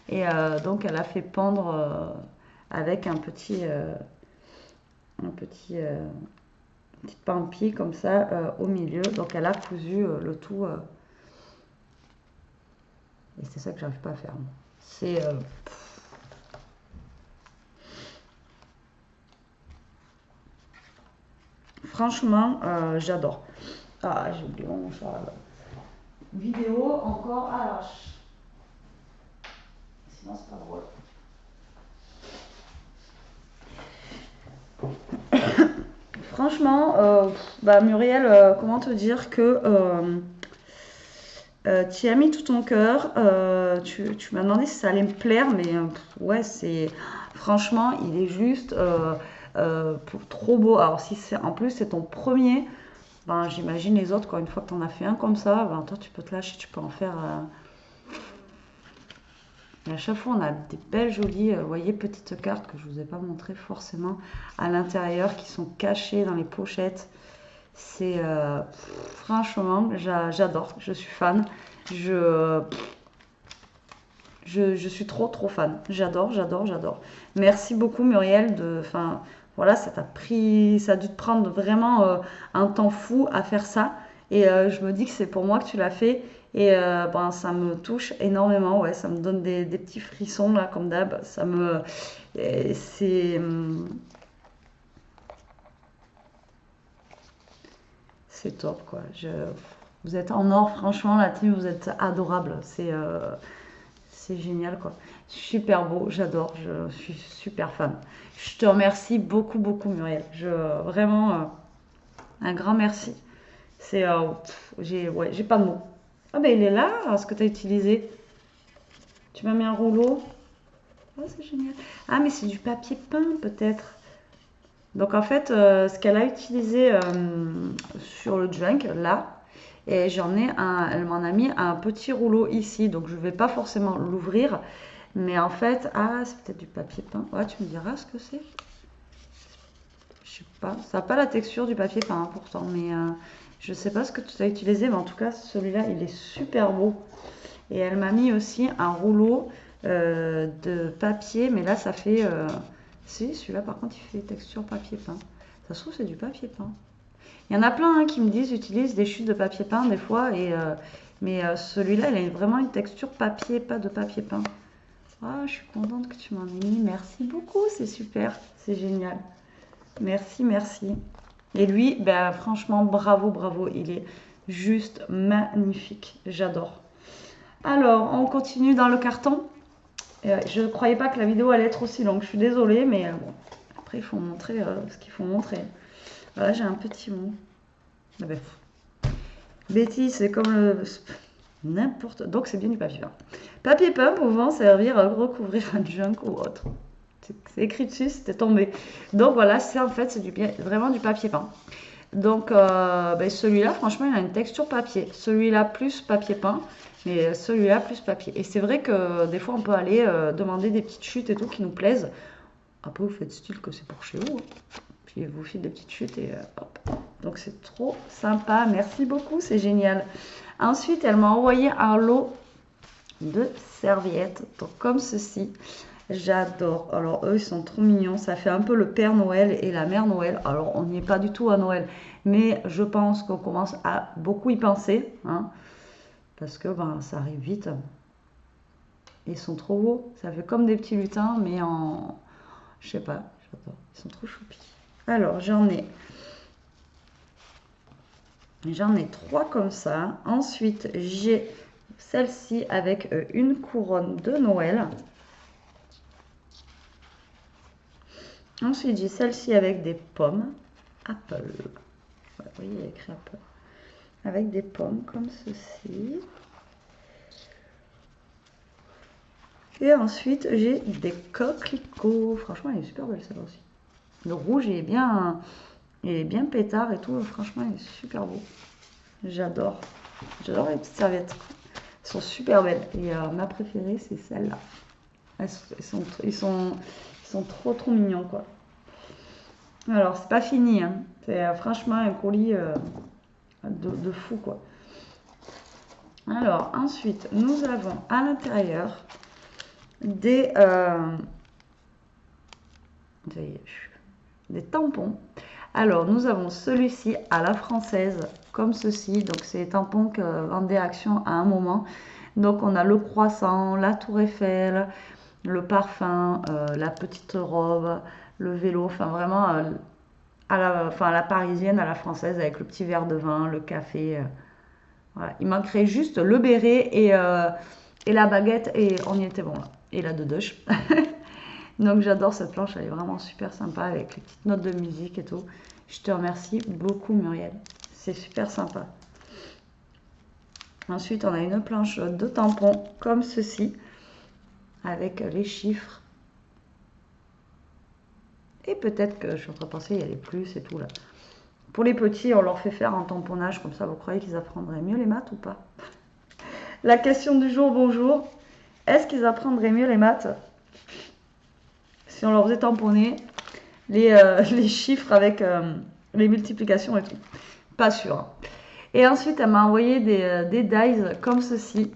Et donc elle a fait pendre avec un petit petite pampille comme ça au milieu. Donc elle a cousu le tout. Et c'est ça que j'arrive pas à faire. C'est franchement, j'adore. Ah, j'ai oublié mon mouchoir là. Vidéo encore à l'arrache. Sinon, c'est pas drôle. Franchement, bah Muriel, comment te dire que tu y as mis tout ton cœur. Tu m'as demandé si ça allait me plaire, mais ouais, c'est franchement, il est juste trop beau. Alors si c'est en plus c'est ton premier, ben j'imagine les autres, quoi, une fois que tu en as fait un comme ça, ben toi tu peux te lâcher, tu peux en faire. Et à chaque fois, on a des belles jolies, vous voyez, petites cartes que je vous ai pas montrées forcément à l'intérieur, qui sont cachées dans les pochettes. C'est franchement, j'adore, je suis fan. Je, je suis trop fan. J'adore, j'adore, j'adore. Merci beaucoup Muriel enfin voilà, ça a dû te prendre vraiment un temps fou à faire ça. Et je me dis que c'est pour moi que tu l'as fait. Et ben, ça me touche énormément, ouais, ça me donne des petits frissons là, comme d'hab. C'est top quoi. Vous êtes en or, franchement, la team, vous êtes adorable. C'est génial quoi. Super beau, j'adore, je suis super fan. Je te remercie beaucoup Muriel. Vraiment un grand merci. J'ai pas de mots. Ah ben il est là, ce que tu as utilisé. Tu m'as mis un rouleau. Oh, c'est génial. Ah mais c'est du papier peint peut-être. Donc en fait, ce qu'elle a utilisé sur le junk là, et elle m'en a mis un petit rouleau ici, donc je ne vais pas forcément l'ouvrir. Mais en fait, ah, c'est peut-être du papier peint. Ouais, tu me diras ce que c'est. Je sais pas. Ça n'a pas la texture du papier peint pourtant, mais je sais pas ce que tu as utilisé. Mais en tout cas, celui-là, il est super beau. Et elle m'a mis aussi un rouleau de papier, mais là, ça fait. Si, celui-là, par contre, il fait texture papier peint. Ça se trouve, c'est du papier peint. Il y en a plein qui me disent utilise des chutes de papier peint des fois, mais celui-là, il a vraiment une texture papier, pas de papier peint. Ah, je suis contente que tu m'en aies mis. Merci beaucoup, c'est super, c'est génial. Merci. Et lui, ben, franchement, bravo. Il est juste magnifique. J'adore. Alors, on continue dans le carton. Je ne croyais pas que la vidéo allait être aussi longue. Je suis désolée, mais bon. Après, il faut montrer ce qu'il faut montrer. Voilà, j'ai un petit mot. Ah ben, Betty, c'est comme le... N'importe... Donc, c'est bien du papier peint. Papier peint pouvant servir à recouvrir un junk ou autre. C'est écrit dessus, c'était tombé. Donc, voilà, en fait, c'est vraiment du papier peint. Donc, ben, celui-là, franchement, il a une texture papier. Celui-là, plus papier peint. Mais celui-là, plus papier. Et c'est vrai que des fois, on peut aller demander des petites chutes et tout qui nous plaisent. Après, vous faites style que c'est pour chez vous. Puis, vous faites des petites chutes et hop. Donc, c'est trop sympa. Merci beaucoup, c'est génial. Ensuite, elle m'a envoyé un lot de serviettes. Donc, comme ceci. J'adore. Alors, eux, ils sont trop mignons. Ça fait un peu le Père Noël et la Mère Noël. Alors, on n'y est pas du tout à Noël. Mais je pense qu'on commence à beaucoup y penser. Hein, parce que ben, ça arrive vite. Ils sont trop beaux. Ça fait comme des petits lutins, mais en... Je sais pas, j'adore. Ils sont trop choupis. Alors, j'en ai 3 comme ça. Ensuite, j'ai celle-ci avec une couronne de Noël. Ensuite, j'ai celle-ci avec des pommes. Apple. Ouais, vous voyez, il y a écrit Apple. Avec des pommes comme ceci. Et ensuite, j'ai des coquelicots. Franchement, elle est super belle celle-là aussi. Le rouge il est bien pétard et tout. Franchement, il est super beau. J'adore. J'adore les petites serviettes. Elles sont super belles. Et ma préférée, c'est celle-là. Ils sont trop mignons, quoi. Alors, c'est pas fini, hein. C'est franchement un colis de fou, quoi. Alors, ensuite, nous avons à l'intérieur des tampons. Alors, nous avons celui-ci à la française, comme ceci. Donc, c'est des tampons que vendait Action à un moment. Donc, on a le croissant, la tour Eiffel, le parfum, la petite robe, le vélo. Enfin, vraiment à la parisienne, à la française, avec le petit verre de vin, le café. Voilà. Il manquerait juste le béret et la baguette et on y était bon là. Et la dodoche. Donc j'adore cette planche, elle est vraiment super sympa avec les petites notes de musique et tout. Je te remercie beaucoup Muriel, c'est super sympa. Ensuite on a une planche de tampons comme ceci avec les chiffres. Et peut-être que je suis en train de penser, il y a les plus et tout là. Pour les petits, on leur fait faire un tamponnage comme ça, vous croyez qu'ils apprendraient mieux les maths ou pas? La question du jour, bonjour. Est-ce qu'ils apprendraient mieux les maths si on leur faisait tamponner les chiffres avec les multiplications et tout? Pas sûr. Hein. Et ensuite, elle m'a envoyé des dies comme ceci,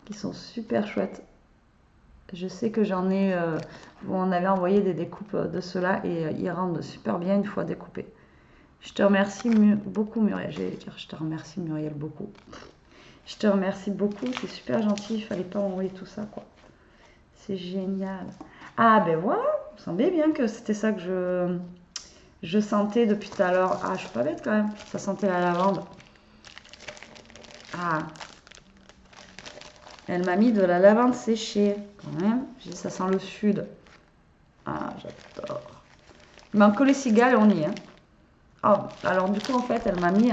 qui sont super chouettes. Je sais que j'en ai... vous en avez envoyé des découpes de ceux-là et ils rendent super bien une fois découpés. Je te remercie beaucoup Muriel. Je te remercie Muriel beaucoup. Je te remercie beaucoup, c'est super gentil. Il fallait pas envoyer tout ça quoi. C'est génial. Ah ben voilà, vous semblait bien que c'était ça que je sentais depuis tout à l'heure. Ah, je suis pas bête quand même. Ça sentait la lavande. Ah. Elle m'a mis de la lavande séchée quand même. J'ai dit ça sent le sud. Ah, j'adore. Il manque que les cigales et on y est. Hein. Oh, alors du coup en fait elle m'a mis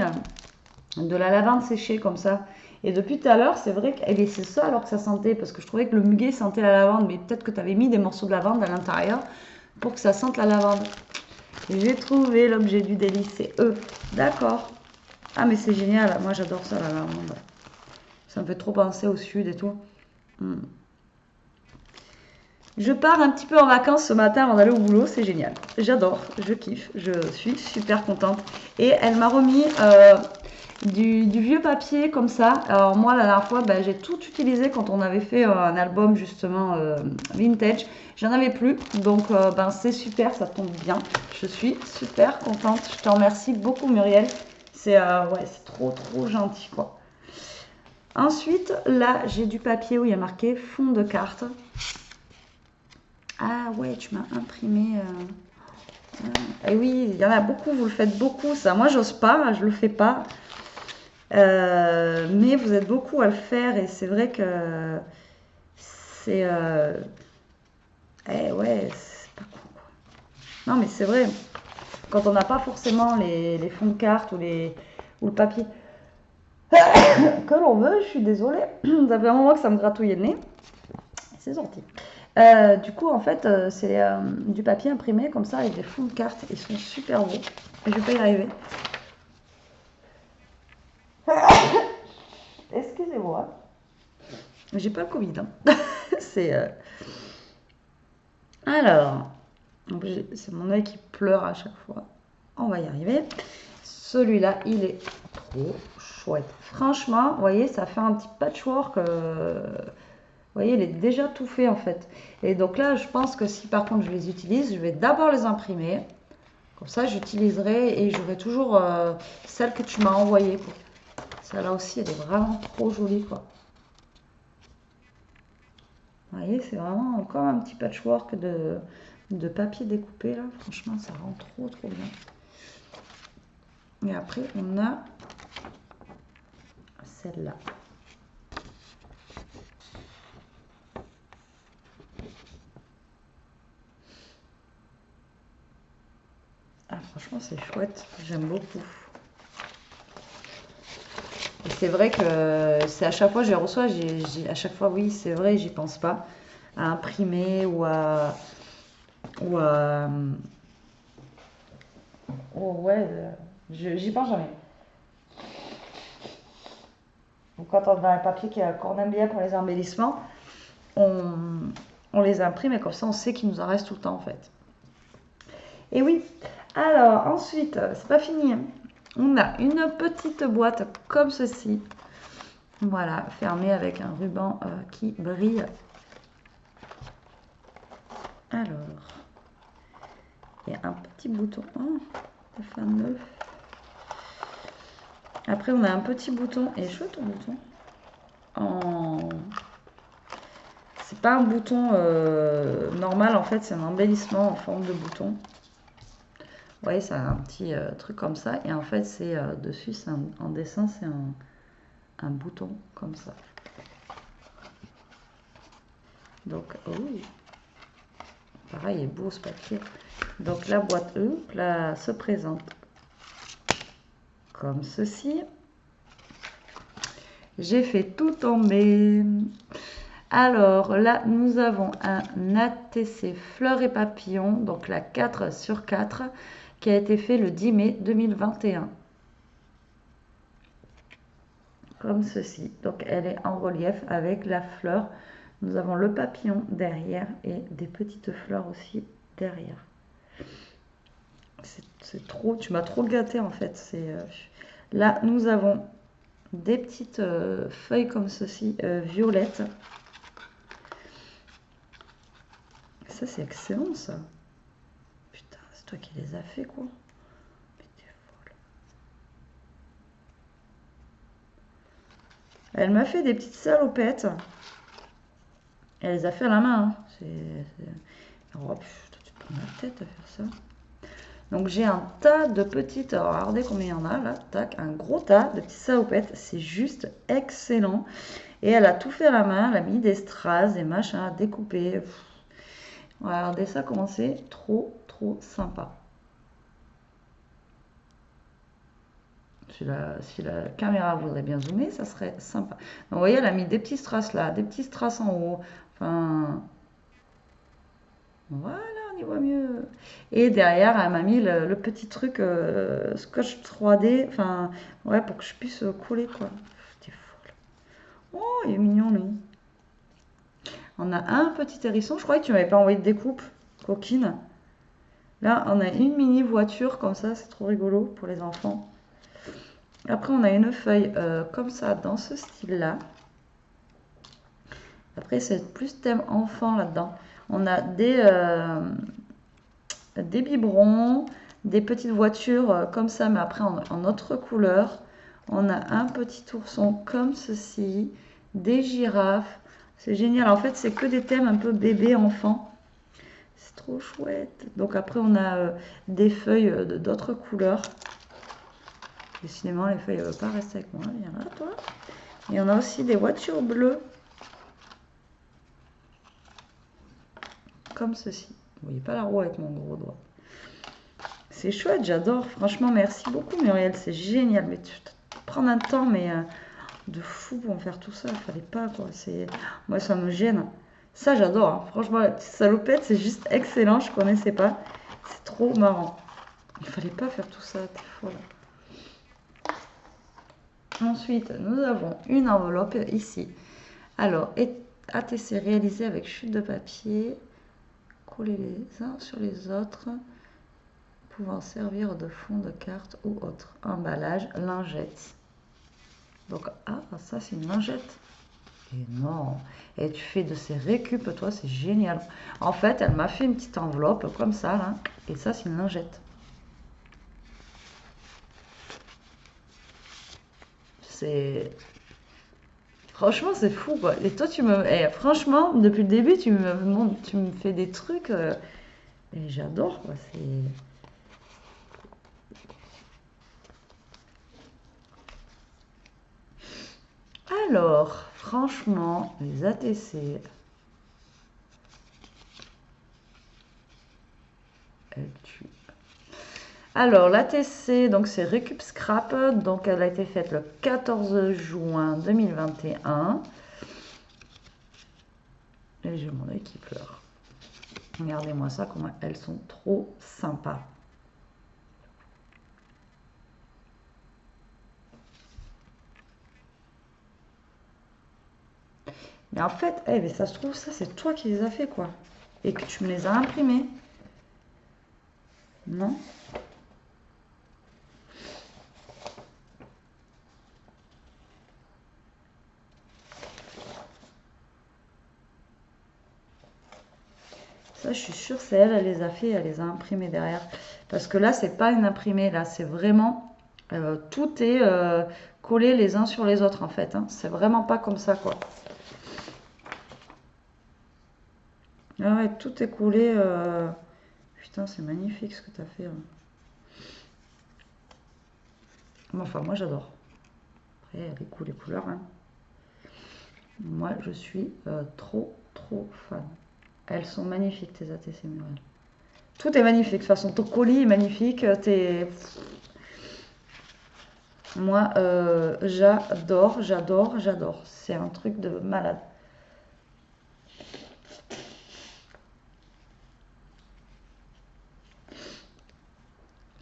de la lavande séchée comme ça. Et depuis tout à l'heure c'est vrai que c'est ça alors que ça sentait parce que je trouvais que le muguet sentait la lavande mais peut-être que tu avais mis des morceaux de lavande à l'intérieur pour que ça sente la lavande. J'ai trouvé l'objet du délice, c'est eux. D'accord. Ah mais c'est génial, moi j'adore ça la lavande. Ça me fait trop penser au sud et tout. Je pars un petit peu en vacances ce matin avant d'aller au boulot, c'est génial. J'adore, je kiffe, je suis super contente. Et elle m'a remis du vieux papier comme ça. Alors moi la dernière fois, j'ai tout utilisé quand on avait fait un album justement vintage. J'en avais plus, donc c'est super, ça tombe bien. Je suis super contente. Je te remercie beaucoup Muriel. C'est c'est trop gentil quoi. Ensuite, là, j'ai du papier où il y a marqué fond de carte. Ah ouais, tu m'as imprimé. Et oui, il y en a beaucoup, vous le faites beaucoup, ça. Moi, j'ose pas, je le fais pas. Mais vous êtes beaucoup à le faire et c'est vrai que c'est. Ouais, c'est pas con quoi. Non, mais c'est vrai. Quand on n'a pas forcément les fonds de carte ou le papier que l'on veut, je suis désolée. Ça fait un moment que ça me gratouillait le nez. C'est sorti. Du coup, en fait, c'est du papier imprimé comme ça avec des fonds de cartes. Ils sont super beaux. Et je vais pas y arriver. Excusez-moi. J'ai pas le Covid. Hein. C'est. Alors, c'est mon œil qui pleure à chaque fois. On va y arriver. Celui-là, il est trop chouette. Franchement, vous voyez, ça fait un petit patchwork. Vous voyez, il est déjà tout fait en fait. Et donc là, je pense que si par contre je les utilise, je vais d'abord les imprimer. Comme ça, j'utiliserai et j'aurai toujours celle que tu m'as envoyée. Celle-là aussi, elle est vraiment trop jolie quoi. Vous voyez, c'est vraiment encore un petit patchwork de papier découpé là. Franchement, ça rend trop trop bien. Et après, on a celle-là. Ah, franchement, c'est chouette. J'aime beaucoup. Et c'est vrai que c'est à chaque fois que je les reçois, à chaque fois, oui, c'est vrai, j'y pense pas à imprimer ou à, oh ouais, j'y pense jamais. Donc quand on a un papier qu'on aime bien pour les embellissements, on, on les imprime et comme ça on sait qu'il nous en reste tout le temps en fait. Et oui, alors ensuite, c'est pas fini, hein. On a une petite boîte comme ceci. Voilà, fermée avec un ruban qui brille. Alors, il y a un petit bouton. Oh, ça fait un neuf. Après, on a un petit bouton. Et chouette ton bouton. En... C'est pas un bouton normal, en fait, c'est un embellissement en forme de bouton. Vous voyez, ça a un petit truc comme ça. Et en fait, c'est dessus, en dessin, c'est un bouton comme ça. Donc, oh, pareil, il est beau ce papier. Donc, la boîte E là, se présente comme ceci. J'ai fait tout tomber. Alors là, nous avons un ATC Fleurs et Papillons, donc la 4/4, qui a été fait le 10 mai 2021. Comme ceci. Donc elle est en relief avec la fleur. Nous avons le papillon derrière et des petites fleurs aussi derrière. C'est trop, tu m'as trop gâté en fait. Là, nous avons des petites feuilles comme ceci, violettes. Ça, c'est excellent, ça. Putain, c'est toi qui les as fait, quoi. Mais t'es folle. Elle m'a fait des petites salopettes. Elle les a fait à la main. Hein. Oh, putain, tu te prends la tête à faire ça. Donc, j'ai un tas de petites... Alors, regardez combien il y en a, là. Tac, un gros tas de petites salopettes. C'est juste excellent. Et elle a tout fait à la main. Elle a mis des strass, des machins à découper. Regardez ça comment c'est. Trop, trop sympa. Si la caméra voudrait bien zoomer, ça serait sympa. Donc, vous voyez, elle a mis des petits strass là, des petits strass en haut. Enfin, voilà, on y voit mieux. Et derrière, elle m'a mis le petit truc scotch 3D. Enfin, ouais, pour que je puisse coller, quoi. T'es folle. Oh, il est mignon, lui. On a un petit hérisson. Je croyais que tu m'avais pas envoyé de découpe, coquine. Là, on a une mini voiture comme ça. C'est trop rigolo pour les enfants. Après, on a une feuille comme ça, dans ce style-là. Après, c'est plus thème enfant là-dedans. On a des biberons, des petites voitures comme ça, mais après en autre couleur. On a un petit ourson comme ceci, des girafes. C'est génial. En fait, c'est que des thèmes un peu bébé, enfant. C'est trop chouette. Donc après, on a des feuilles d'autres couleurs. Décidément, les feuilles ne veulent pas rester avec moi. Viens là, toi. Et on a aussi des voitures bleues. Comme ceci. Vous voyez pas la roue avec mon gros doigt. C'est chouette, j'adore. Franchement, merci beaucoup Muriel, c'est génial. Mais tu prends un temps, mais de fou pour en faire tout ça. Il fallait pas, quoi. Moi, ça me gêne. Ça, j'adore. Hein. Franchement, la petite salopette, c'est juste excellent. Je connaissais pas. C'est trop marrant. Il fallait pas faire tout ça. T'es folle. Ensuite, nous avons une enveloppe ici. Alors, ATC réalisé avec chute de papier. Coller les uns sur les autres, pouvant servir de fond de carte ou autre. Emballage, lingette. Donc, ah, ça c'est une lingette. Et non. Et tu fais de ces récup, toi, c'est génial. En fait, elle m'a fait une petite enveloppe comme ça, là. Et ça, c'est une lingette. C'est Franchement, c'est fou, quoi. Et toi, franchement, depuis le début, tu me fais des trucs. Et j'adore, quoi. Alors, franchement, les ATC, elles tuent. Alors, l'ATC, donc c'est Récup Scrap, donc elle a été faite le 14 juin 2021. Et j'ai mon œil qui pleure. Regardez-moi ça, comment elles sont trop sympas. Mais en fait, mais ça se trouve, ça c'est toi qui les as fait, quoi. Et que tu me les as imprimés. Non? Ça, je suis sûre, c'est elle, elle les a fait, elle les a imprimés derrière. Parce que là, c'est pas une imprimée, là, c'est vraiment... tout est collé les uns sur les autres, en fait. Hein. C'est vraiment pas comme ça, quoi. Ah ouais, tout est collé. Putain, c'est magnifique ce que tu as fait. Hein. Enfin, moi, j'adore. Après, elle est cool, les couleurs. Hein. Moi, je suis trop, trop fan. Elles sont magnifiques, tes ATC Muriel. Tout est magnifique. De toute façon, ton colis est magnifique. Moi, j'adore, j'adore, j'adore. C'est un truc de malade.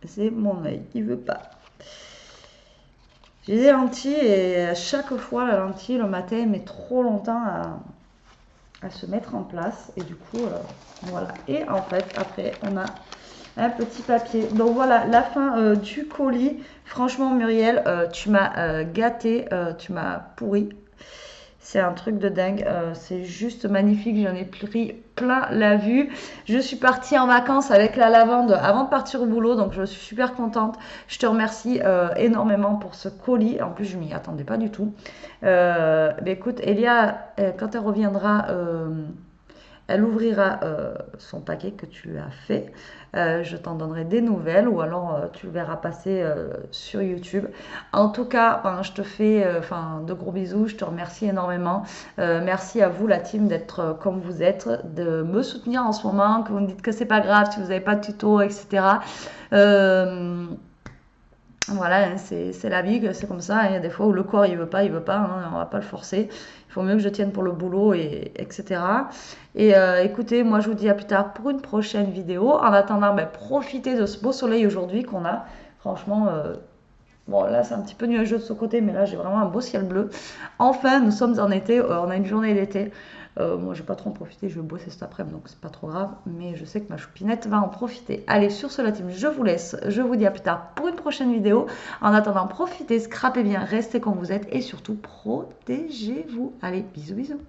C'est mon œil, il veut pas. J'ai des lentilles et à chaque fois, la lentille, le matin, elle met trop longtemps à se mettre en place. Et du coup, voilà. Et en fait, après, on a un petit papier. Donc voilà, la fin du colis. Franchement, Muriel, tu m'as gâté, tu m'as pourri. C'est un truc de dingue, c'est juste magnifique, j'en ai pris plein la vue. Je suis partie en vacances avec la lavande avant de partir au boulot, donc je suis super contente. Je te remercie énormément pour ce colis, en plus je m'y attendais pas du tout. Écoute, Elia, quand elle reviendra, elle ouvrira son paquet que tu lui as fait. Je t'en donnerai des nouvelles ou alors tu le verras passer sur YouTube. En tout cas, je te fais de gros bisous. Je te remercie énormément. Merci à vous, la team, d'être comme vous êtes, de me soutenir en ce moment, que vous me dites que c'est pas grave si vous n'avez pas de tuto, etc. Voilà, c'est la vie, c'est comme ça. Il y a des fois où le corps il veut pas, hein, on va pas le forcer. Il faut mieux que je tienne pour le boulot, etc. Et écoutez, moi je vous dis à plus tard pour une prochaine vidéo. En attendant, profitez de ce beau soleil aujourd'hui qu'on a. Franchement, bon là c'est un petit peu nuageux de ce côté, mais là j'ai vraiment un beau ciel bleu. Enfin, nous sommes en été, on a une journée d'été. Moi, je vais pas trop en profiter, je vais bosser cet après-midi, donc c'est pas trop grave. Mais je sais que ma choupinette va en profiter. Allez, sur ce, la team, je vous laisse. Je vous dis à plus tard pour une prochaine vidéo. En attendant, profitez, scrapez bien, restez comme vous êtes et surtout, protégez-vous. Allez, bisous, bisous.